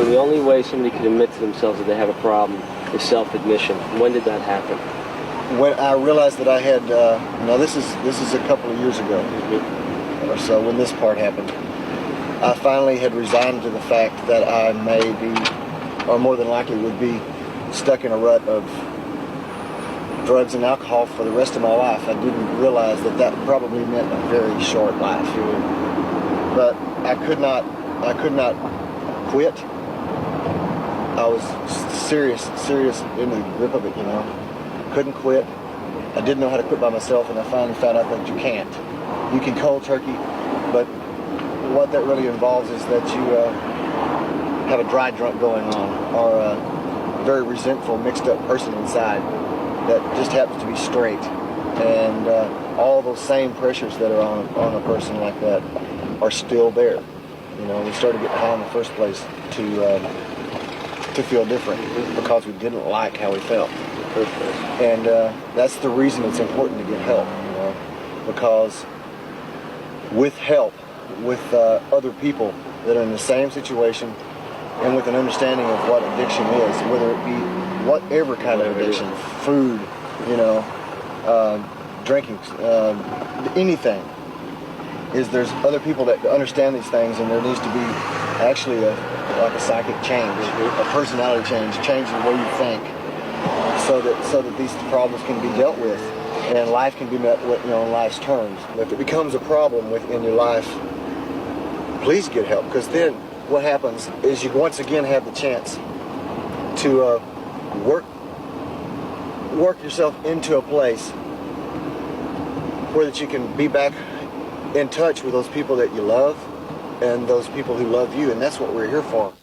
So the only way somebody could admit to themselves that they have a problem is self-admission. When did that happen? When I realized that I had, now this is a couple of years ago, or so, when this part happened. I finally had resigned to the fact that I may be, or more than likely would be, stuck in a rut of drugs and alcohol for the rest of my life. I didn't realize that that probably meant a very short life. But I could not quit. I was serious in the grip of it, you know. Couldn't quit. I didn't know how to quit by myself, and I finally found out that you can't. You can cold turkey, but what that really involves is that you have a dry drunk going on, or a very resentful, mixed up person inside that just happens to be straight. And all those same pressures that are on a person like that are still there. You know, we started getting high in the first place to feel different because we didn't like how we felt. And that's the reason it's important to get help, you know, because with help, with other people that are in the same situation and with an understanding of what addiction is, whether it be whatever kind of addiction, food, you know, drinking, anything, is there's other people that understand these things, and there needs to be actually like a psychic change, a personality change, changing the way you think, so that these problems can be dealt with and life can be met with, you know, on life's terms. If it becomes a problem within your life, please get help, because then what happens is you once again have the chance to work yourself into a place where that you can be back in touch with those people that you love and those people who love you, and that's what we're here for.